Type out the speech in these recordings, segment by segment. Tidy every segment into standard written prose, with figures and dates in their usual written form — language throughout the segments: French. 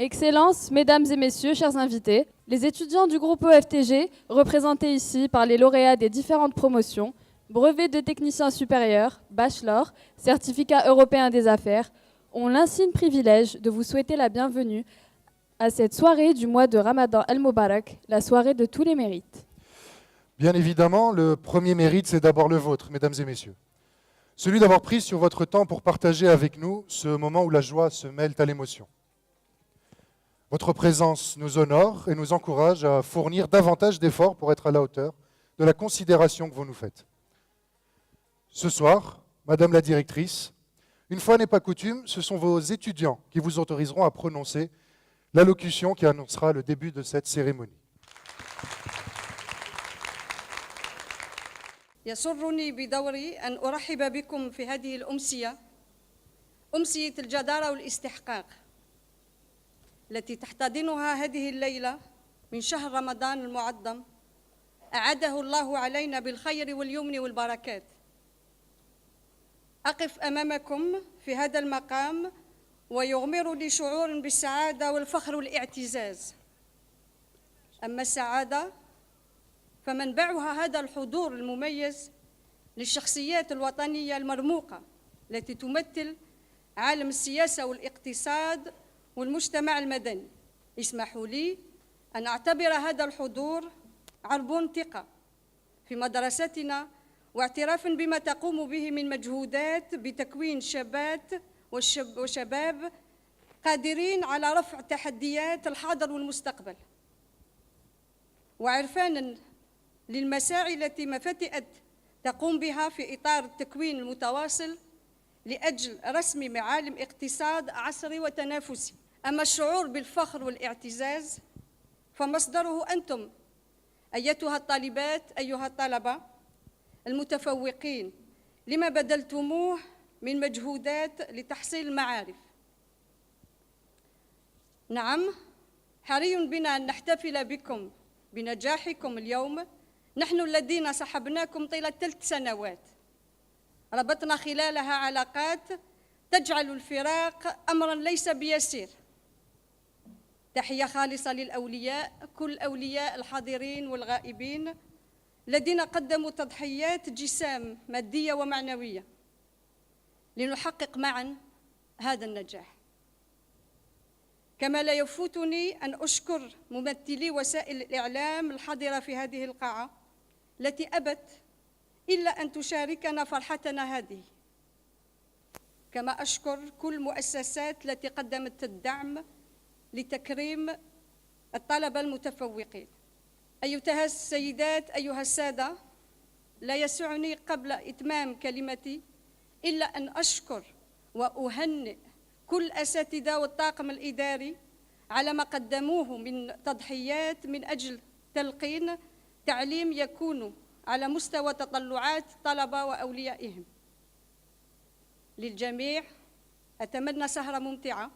Excellences, Mesdames et Messieurs, chers invités, les étudiants du groupe OFTG, représentés ici par les lauréats des différentes promotions, brevets de technicien supérieur, bachelor, certificat européen des affaires, ont l'insigne privilège de vous souhaiter la bienvenue à cette soirée du mois de Ramadan al-Mubarak, la soirée de tous les mérites. Bien évidemment, le premier mérite, c'est d'abord le vôtre, mesdames et messieurs. Celui d'avoir pris sur votre temps pour partager avec nous ce moment où la joie se mêle à l'émotion. Votre présence nous honore et nous encourage à fournir davantage d'efforts pour être à la hauteur de la considération que vous nous faites. Ce soir, Madame la directrice, une fois n'est pas coutume, ce sont vos étudiants qui vous autoriseront à prononcer l'allocution qui annoncera le début de cette cérémonie. يسرني بدوري أن أرحب بكم في هذه الأمسية أمسية الجدارة والاستحقاق التي تحتضنها هذه الليلة من شهر رمضان المعظم أعاده الله علينا بالخير واليمن والبركات. أقف أمامكم في هذا المقام ويغمرني شعور بالسعادة والفخر والاعتزاز. أما السعادة فمنبعها هذا الحضور المميز للشخصيات الوطنية المرموقة التي تمثل عالم السياسة والاقتصاد والمجتمع المدني. اسمحوا لي أن أعتبر هذا الحضور عربون ثقة في مدرستنا واعتراف بما تقوم به من مجهودات بتكوين شابات وشباب قادرين على رفع تحديات الحاضر والمستقبل، وعرفانا للمساعي التي مفاتئ تقوم بها في إطار التكوين المتواصل لأجل رسم معالم اقتصاد عصري وتنافسي. أما الشعور بالفخر والاعتزاز فمصدره أنتم أيتها الطالبات أيها الطلبة المتفوقين لما بذلتموه من مجهودات لتحصيل المعارف. نعم، حري بنا أن نحتفل بكم بنجاحكم اليوم، نحن الذين صحبناكم طيلة 3 سنوات ربطنا خلالها علاقات تجعل الفراق أمراً ليس بيسير. تحية خالصة للأولياء، كل أولياء الحاضرين والغائبين الذين قدموا تضحيات جسام مادية ومعنوية لنحقق معاً هذا النجاح. كما لا يفوتني أن أشكر ممثلي وسائل الإعلام الحاضرة في هذه القاعة التي أبت إلا أن تشاركنا فرحتنا هذه. كما أشكر كل المؤسسات التي قدمت الدعم لتكريم الطلبة المتفوقين. أيتها السيدات أيها السادة، لا يسعني قبل إتمام كلمتي إلا أن أشكر وأهنئ كل الأساتذة والطاقم الإداري على ما قدموه من تضحيات من أجل تلقين تعليم يكون على مستوى تطلعات الطلبة وأوليائهم. للجميع أتمنى سهرة ممتعة،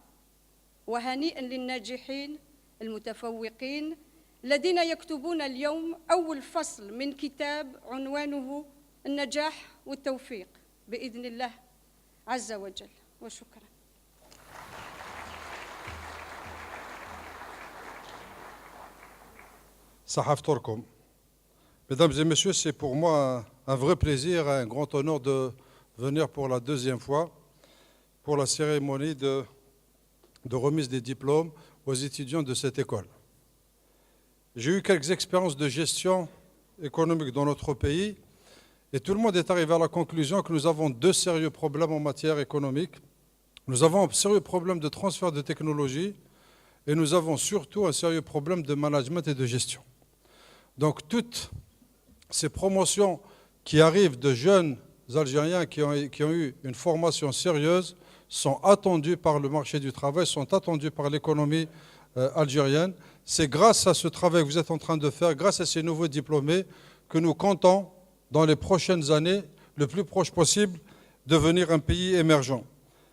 وهنيئا للناجحين المتفوقين الذين يكتبون اليوم أول فصل من كتاب عنوانه النجاح والتوفيق بإذن الله عز وجل. وشكرا. Sahaf Torkom. Mesdames et messieurs, c'est pour moi un vrai plaisir, un grand honneur de venir pour la 2e fois pour la cérémonie de remise des diplômes aux étudiants de cette école. J'ai eu quelques expériences de gestion économique dans notre pays et tout le monde est arrivé à la conclusion que nous avons 2 sérieux problèmes en matière économique. Nous avons un sérieux problème de transfert de technologie et nous avons surtout un sérieux problème de management et de gestion. Donc toutes ces promotions qui arrivent de jeunes Algériens qui ont eu une formation sérieuse sont attendues par le marché du travail, sont attendues par l'économie algérienne. C'est grâce à ce travail que vous êtes en train de faire, grâce à ces nouveaux diplômés, que nous comptons dans les prochaines années, le plus proche possible, devenir un pays émergent.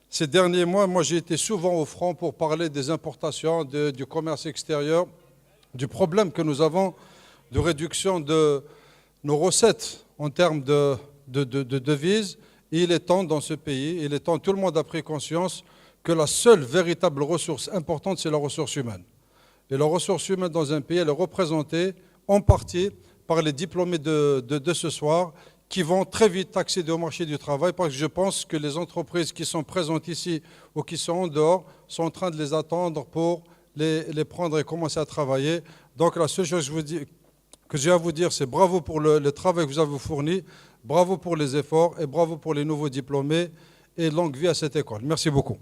Ces derniers mois, moi j'ai été souvent au front pour parler des importations, du commerce extérieur, du problème que nous avons de réduction de nos recettes en termes de devises. Il est temps dans ce pays, il est temps, tout le monde a pris conscience que la seule véritable ressource importante, c'est la ressource humaine. Et la ressource humaine dans un pays, elle est représentée en partie par les diplômés de ce soir qui vont très vite accéder au marché du travail, parce que je pense que les entreprises qui sont présentes ici ou qui sont en dehors sont en train de les attendre pour les prendre et commencer à travailler. Donc la seule chose que j'ai à vous dire, c'est bravo pour le travail que vous avez fourni, bravo pour les efforts et bravo pour les nouveaux diplômés et longue vie à cette école. Merci beaucoup.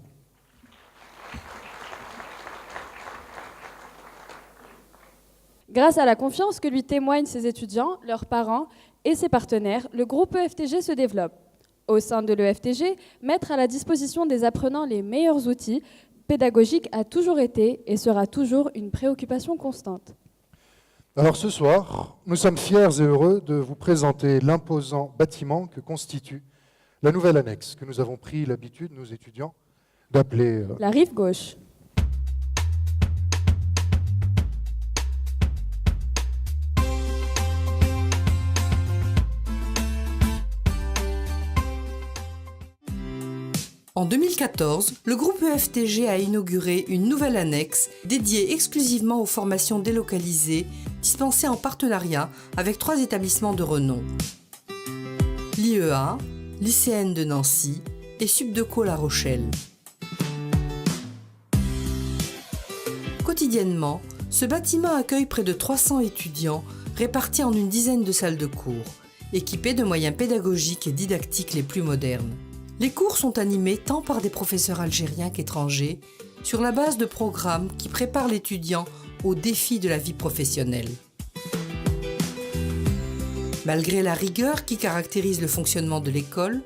Grâce à la confiance que lui témoignent ses étudiants, leurs parents et ses partenaires, le groupe EFTG se développe. Au sein de l'EFTG, mettre à la disposition des apprenants les meilleurs outils pédagogiques a toujours été et sera toujours une préoccupation constante. Alors ce soir, nous sommes fiers et heureux de vous présenter l'imposant bâtiment que constitue la nouvelle annexe que nous avons pris l'habitude, nos étudiants, d'appeler la rive gauche. En 2014, le groupe EFTG a inauguré une nouvelle annexe dédiée exclusivement aux formations délocalisées dispensées en partenariat avec 3 établissements de renom. L'IEA, l'ICN de Nancy et Subdeco La Rochelle. Quotidiennement, ce bâtiment accueille près de 300 étudiants répartis en une dizaine de salles de cours, équipés de moyens pédagogiques et didactiques les plus modernes. Les cours sont animés tant par des professeurs algériens qu'étrangers, sur la base de programmes qui préparent l'étudiant aux défis de la vie professionnelle. Malgré la rigueur qui caractérise le fonctionnement de l'école,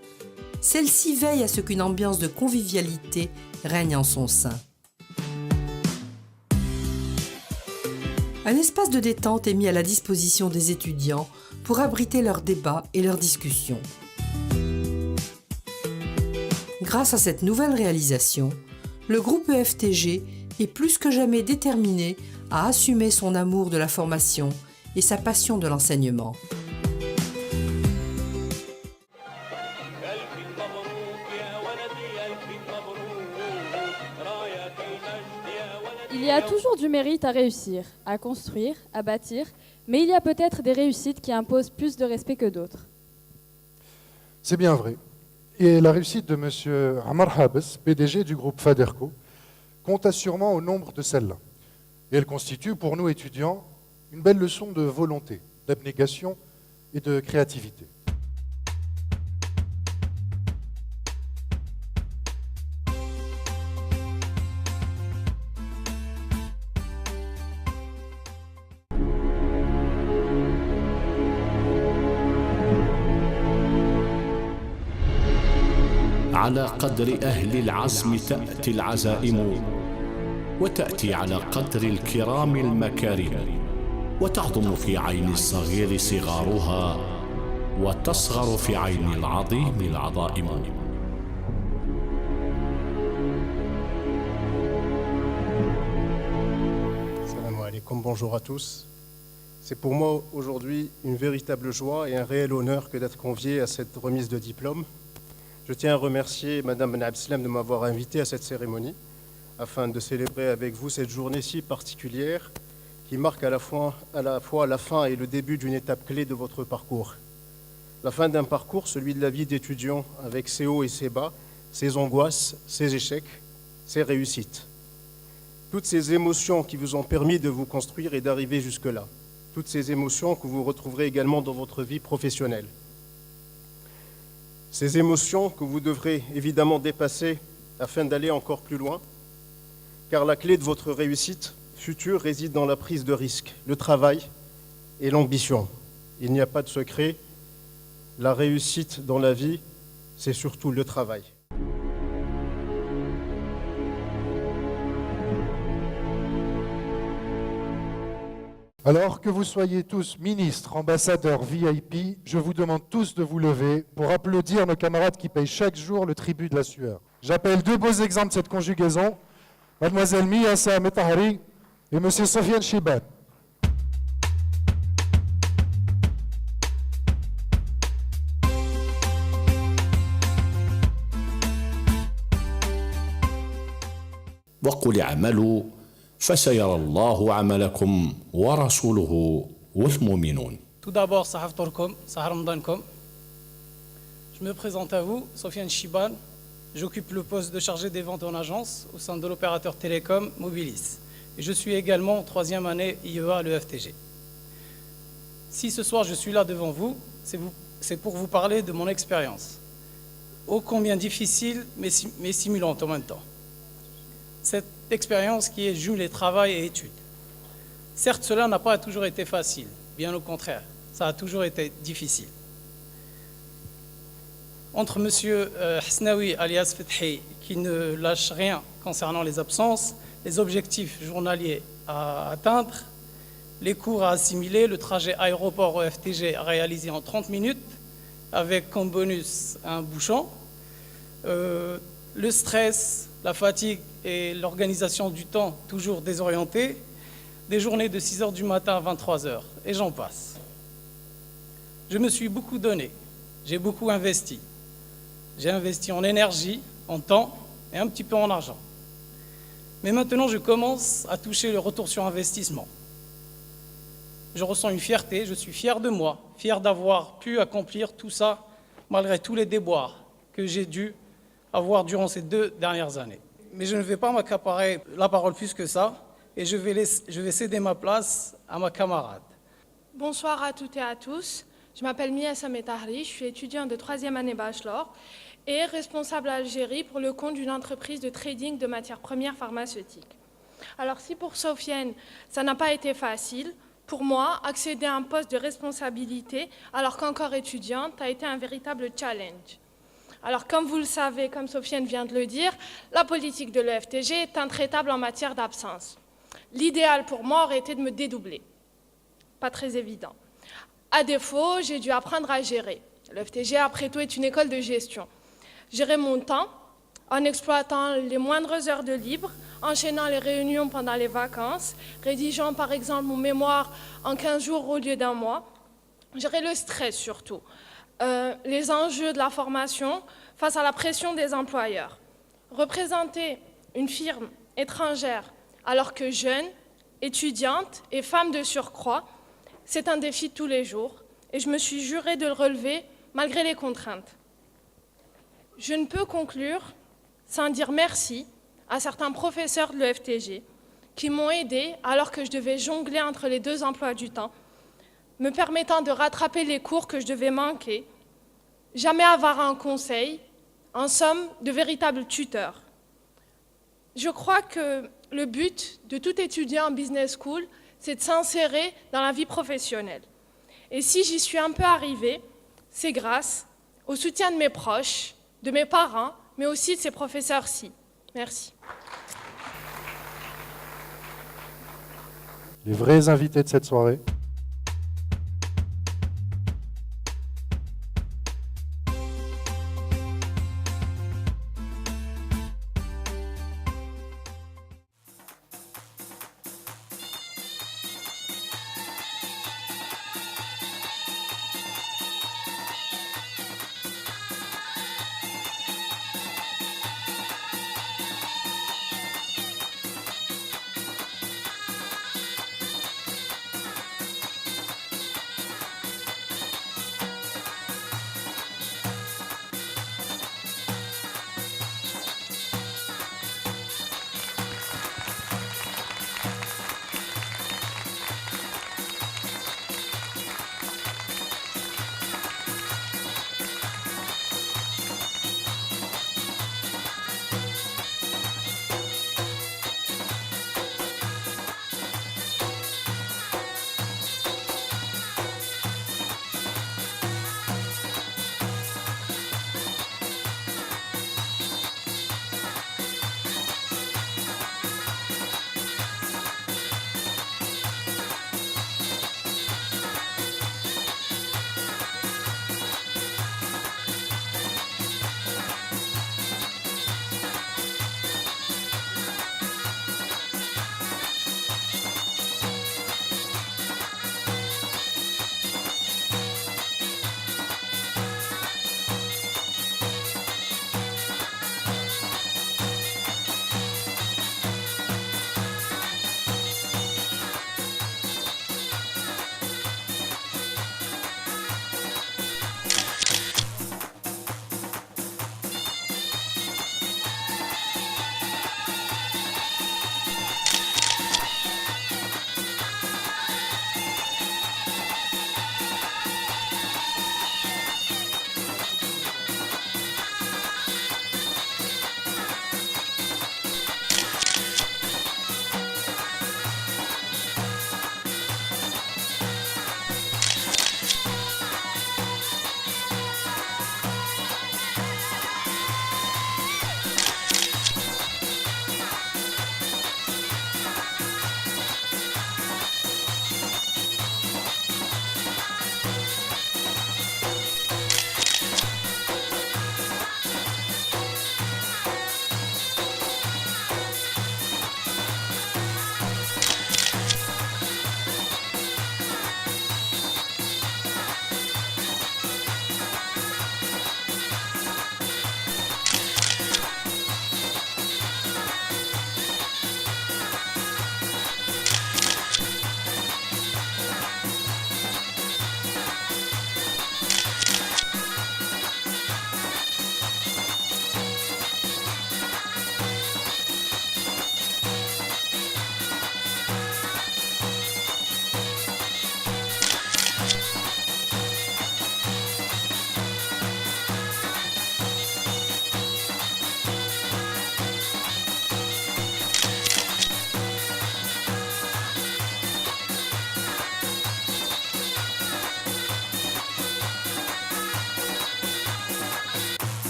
celle-ci veille à ce qu'une ambiance de convivialité règne en son sein. Un espace de détente est mis à la disposition des étudiants pour abriter leurs débats et leurs discussions. Grâce à cette nouvelle réalisation, le groupe EFTG est plus que jamais déterminé à assumer son amour de la formation et sa passion de l'enseignement. Il y a toujours du mérite à réussir, à construire, à bâtir, mais il y a peut-être des réussites qui imposent plus de respect que d'autres. C'est bien vrai. Et la réussite de M. Ammar Habes, PDG du groupe Faderco, compte assurément au nombre de celles-là. Et elle constitue pour nous étudiants une belle leçon de volonté, d'abnégation et de créativité. على قدر أهل العزم تأتي العزائم وتأتي على قدر الكرام المكارم وتعظم في عين الصغير صغارها وتصغر في عين العظيم العظائم. Salam alaikum, bonjour à tous. C'est pour moi aujourd'hui une véritable joie et un réel honneur que d'être convié à cette remise de diplôme. Je tiens à remercier Madame Ben Abdeslam de m'avoir invité à cette cérémonie afin de célébrer avec vous cette journée si particulière qui marque à la fois la fin et le début d'une étape clé de votre parcours. La fin d'un parcours, celui de la vie d'étudiant avec ses hauts et ses bas, ses angoisses, ses échecs, ses réussites. Toutes ces émotions qui vous ont permis de vous construire et d'arriver jusque-là. Toutes ces émotions que vous retrouverez également dans votre vie professionnelle. Ces émotions que vous devrez évidemment dépasser afin d'aller encore plus loin, car la clé de votre réussite future réside dans la prise de risque, le travail et l'ambition. Il n'y a pas de secret, la réussite dans la vie, c'est surtout le travail. Alors que vous soyez tous ministres, ambassadeurs, VIP, je vous demande tous de vous lever pour applaudir nos camarades qui payent chaque jour le tribut de la sueur. J'appelle 2 beaux exemples de cette conjugaison, Mademoiselle Miyasa Metahari et M. Sofiane Chiban. وقل اعملوا فسيرى الله عملكم ورسوله والمؤمنون. Tout d'abord, Sahaf Torkom, Sahar Ramadankom. Je me présente à vous, Sofiane Chiban. J'occupe le poste de chargé des ventes en agence au sein de l'opérateur télécom Mobilis. Et je suis également en 3e année IEA à l'EFTG. Si ce soir je suis là devant vous, c'est pour vous parler de mon expérience. Ô combien difficile, mais stimulante en même temps. Cette expérience qui est jumelée travail et études. Certes, cela n'a pas toujours été facile, bien au contraire, ça a toujours été difficile. Entre M. Hasnaoui alias Fethi, qui ne lâche rien concernant les absences, les objectifs journaliers à atteindre, les cours à assimiler, le trajet aéroport au FTG réalisé en 30 minutes, avec comme bonus un bouchon, le stress, la fatigue et l'organisation du temps toujours désorientée, des journées de 6h du matin à 23h, et j'en passe. Je me suis beaucoup donné, j'ai beaucoup investi. J'ai investi en énergie, en temps et un petit peu en argent. Mais maintenant, je commence à toucher le retour sur investissement. Je ressens une fierté, je suis fier de moi, fier d'avoir pu accomplir tout ça malgré tous les déboires que j'ai dû avoir durant ces 2 dernières années. Mais je ne vais pas m'accaparer la parole plus que ça et je vais céder ma place à ma camarade. Bonsoir à toutes et à tous. Je m'appelle Mia Sametahri, je suis étudiante de 3e année bachelor et responsable à Algérie pour le compte d'une entreprise de trading de matières premières pharmaceutiques. Alors si pour Sofiane, ça n'a pas été facile, pour moi, accéder à un poste de responsabilité alors qu'encore étudiante a été un véritable challenge. Alors comme vous le savez, comme Sofiane vient de le dire, la politique de l'EFTG est intraitable en matière d'absence. L'idéal pour moi aurait été de me dédoubler. Pas très évident. À défaut, j'ai dû apprendre à gérer. L'EFTG, après tout, est une école de gestion. Gérer mon temps en exploitant les moindres heures de libre, enchaînant les réunions pendant les vacances, rédigeant par exemple mon mémoire en 15 jours au lieu d'1 mois. Gérer le stress surtout, les enjeux de la formation face à la pression des employeurs. Représenter une firme étrangère alors que jeune, étudiante et femme de surcroît, c'est un défi de tous les jours et je me suis jurée de le relever malgré les contraintes. Je ne peux conclure sans dire merci à certains professeurs de l'EFTG qui m'ont aidée alors que je devais jongler entre les 2 emplois du temps, me permettant de rattraper les cours que je devais manquer, jamais avoir un conseil, en somme, de véritables tuteurs. Je crois que le but de tout étudiant en business school, c'est de s'insérer dans la vie professionnelle. Et si j'y suis un peu arrivée, c'est grâce au soutien de mes proches, de mes parents, mais aussi de ces professeurs-ci. Merci. Les vrais invités de cette soirée.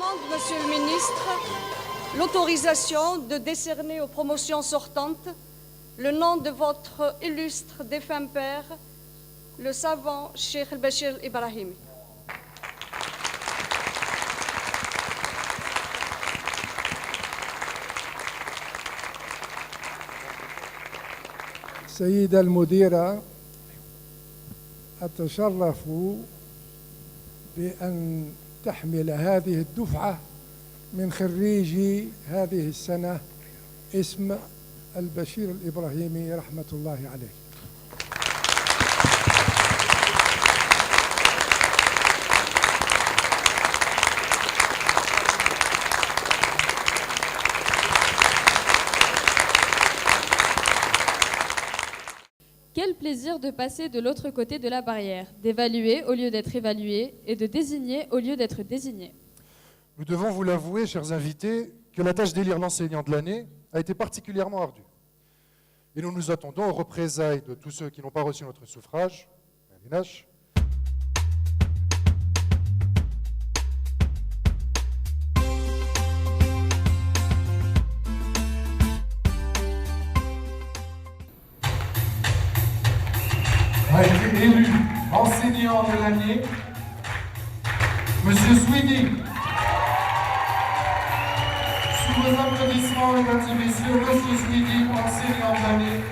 demande, Monsieur le Ministre, l'autorisation de décerner aux promotions sortantes le nom de votre illustre défunt père, le savant Cheikh El-Bachir Ibrahimi. سيدة المديرة، أتشرف بأن تحمل هذه الدفعة من خريجي هذه السنة اسم البشير الإبراهيمي رحمة الله عليه. Quel plaisir de passer de l'autre côté de la barrière, d'évaluer au lieu d'être évalué et de désigner au lieu d'être désigné. Nous devons vous l'avouer, chers invités, que la tâche d'élire l'enseignant de l'année a été particulièrement ardue. Et nous nous attendons aux représailles de tous ceux qui n'ont pas reçu notre suffrage. A été élu enseignant de l'année, Monsieur Sweeney. Sous vos applaudissements, mesdames et messieurs, Monsieur Sweeney, enseignant de l'année.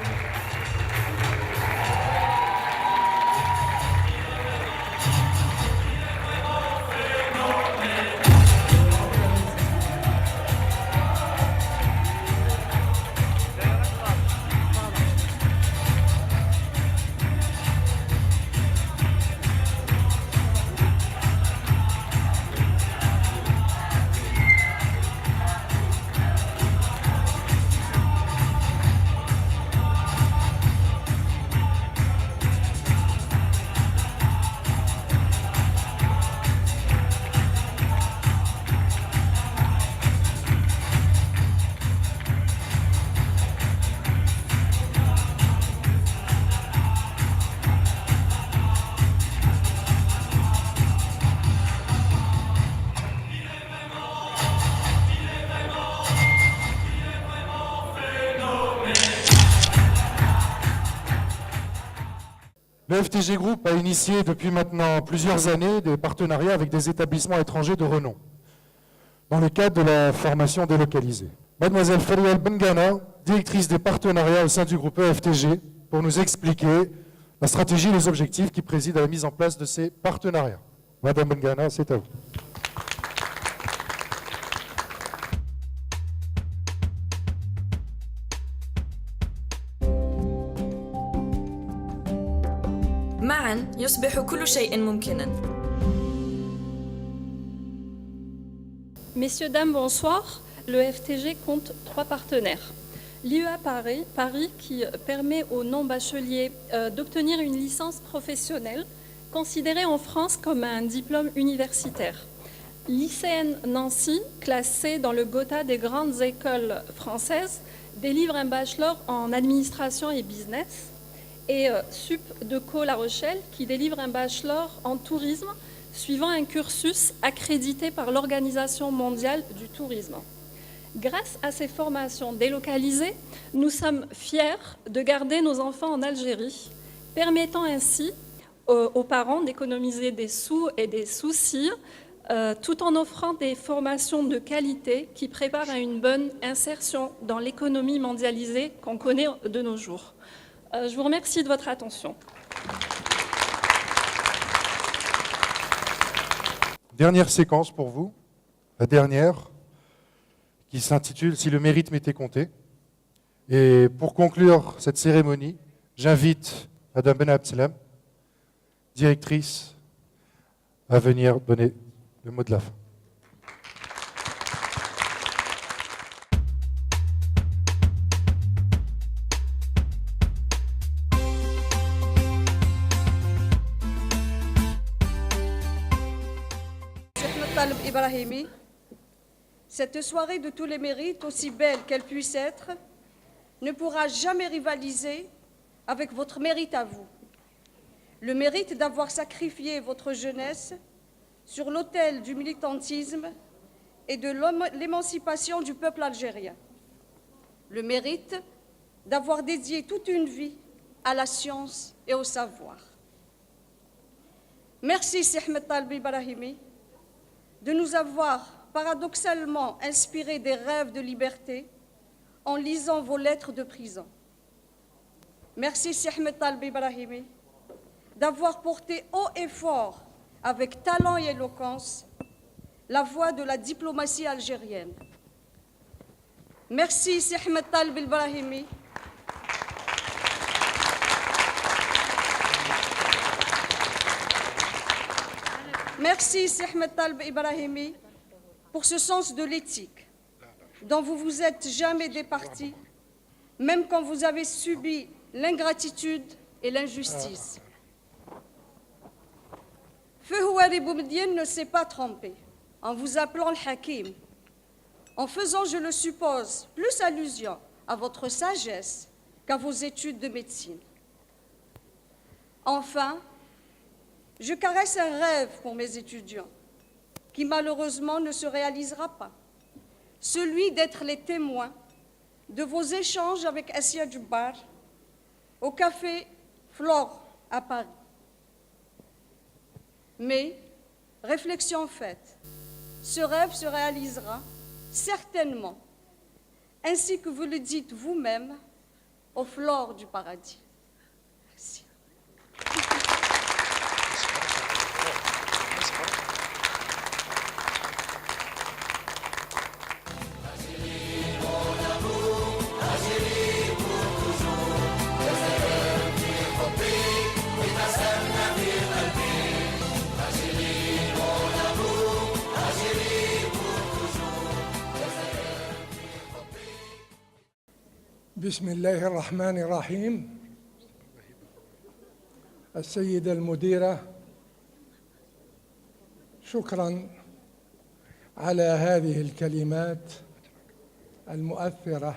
Le FTG Group a initié depuis maintenant plusieurs années des partenariats avec des établissements étrangers de renom, dans le cadre de la formation délocalisée. Mademoiselle Ferial Bengana, directrice des partenariats au sein du groupe EFTG, pour nous expliquer la stratégie et les objectifs qui président à la mise en place de ces partenariats. Madame Bengana, c'est à vous. معاً يصبح كل شيء ممكناً. Messieurs, dames, bonsoir. Le FTG compte 3 partenaires. L'IEA Paris qui permet aux non-bacheliers d'obtenir une licence professionnelle considérée en France comme un diplôme universitaire. L'ICN Nancy, classé dans le Gotha des grandes écoles françaises, délivre un bachelor en administration et business. Et Sup de Co La Rochelle qui délivre un bachelor en tourisme suivant un cursus accrédité par l'Organisation mondiale du tourisme. Grâce à ces formations délocalisées, nous sommes fiers de garder nos enfants en Algérie, permettant ainsi aux parents d'économiser des sous et des soucis tout en offrant des formations de qualité qui préparent à une bonne insertion dans l'économie mondialisée qu'on connaît de nos jours. Je vous remercie de votre attention. Dernière séquence pour vous, la dernière, qui s'intitule « Si le mérite m'était compté ». Et pour conclure cette cérémonie, j'invite Madame Ben Abdeslam, directrice, à venir donner le mot de la fin. Ibrahimi, cette soirée de tous les mérites, aussi belle qu'elle puisse être, ne pourra jamais rivaliser avec votre mérite à vous. Le mérite d'avoir sacrifié votre jeunesse sur l'autel du militantisme et de l'émancipation du peuple algérien. Le mérite d'avoir dédié toute une vie à la science et au savoir. Merci Sih Ahmed Taleb Ibrahimi de nous avoir paradoxalement inspiré des rêves de liberté en lisant vos lettres de prison. Merci Sih Ahmed Taleb Ibrahimi d'avoir porté haut et fort, avec talent et éloquence, la voix de la diplomatie algérienne. Merci Sih Ahmed Taleb Ibrahimi Merci Sih Ahmed Taleb Ibrahimi pour ce sens de l'éthique dont vous vous êtes jamais départi, même quand vous avez subi l'ingratitude et l'injustice. Feu Houari Boumediene ne s'est pas trompé en vous appelant le Hakim, en faisant, je le suppose, plus allusion à votre sagesse qu'à vos études de médecine. Enfin, je caresse un rêve pour mes étudiants, qui malheureusement ne se réalisera pas, celui d'être les témoins de vos échanges avec Assia Djoubar au café Flore à Paris. Mais, réflexion faite, ce rêve se réalisera certainement, ainsi que vous le dites vous-même, aux fleurs du paradis. Merci. بسم الله الرحمن الرحيم. السيدة المديرة، شكرا على هذه الكلمات المؤثرة،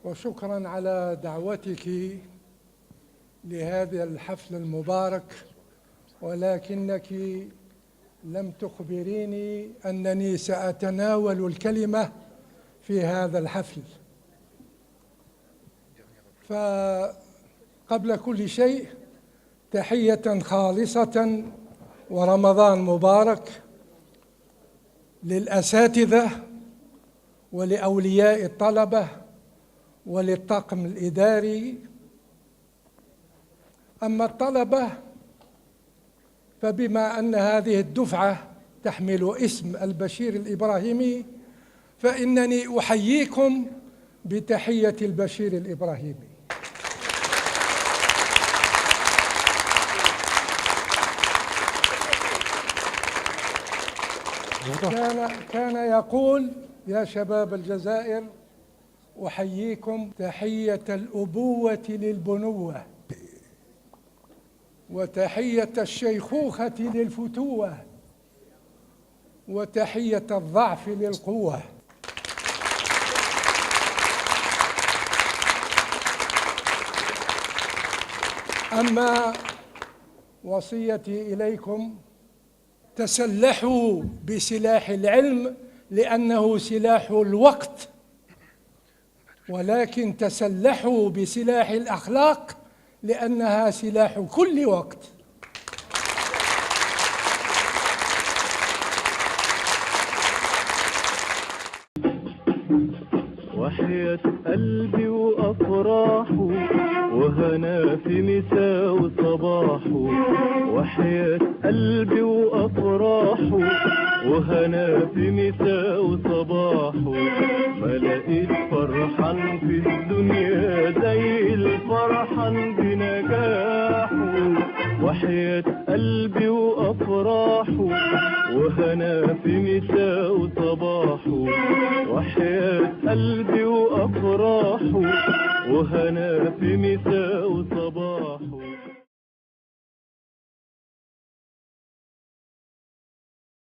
وشكرا على دعوتك لهذا الحفل المبارك، ولكنك لم تخبريني أنني سأتناول الكلمة في هذا الحفل. فقبل كل شيء تحية خالصة ورمضان مبارك للأساتذة ولأولياء الطلبة وللطاقم الإداري. أما الطلبة فبما أن هذه الدفعة تحمل اسم البشير الإبراهيمي فإنني أحييكم بتحية البشير الإبراهيمي. كان يقول: يا شباب الجزائر أحييكم تحية الأبوة للبنوة، وتحية الشيخوخة للفتوة، وتحية الضعف للقوة. أما وصيتي إليكم: تسلحوا بسلاح العلم لأنه سلاح الوقت، ولكن تسلحوا بسلاح الأخلاق لأنها سلاح كل وقت. وحياة قلبي وأفراحه وهنا في مساء وصباحه، وحياة قلبي وأفراحه وهنا في مساء وصباحه، ما لقيت فرحان في الدنيا زي الفرحان بنجاحه. وحياة قلبي وأفراحه وهنا في مساء وصباحه، وحياة قلبي وأفراحه وهنا في مساء وصباحه.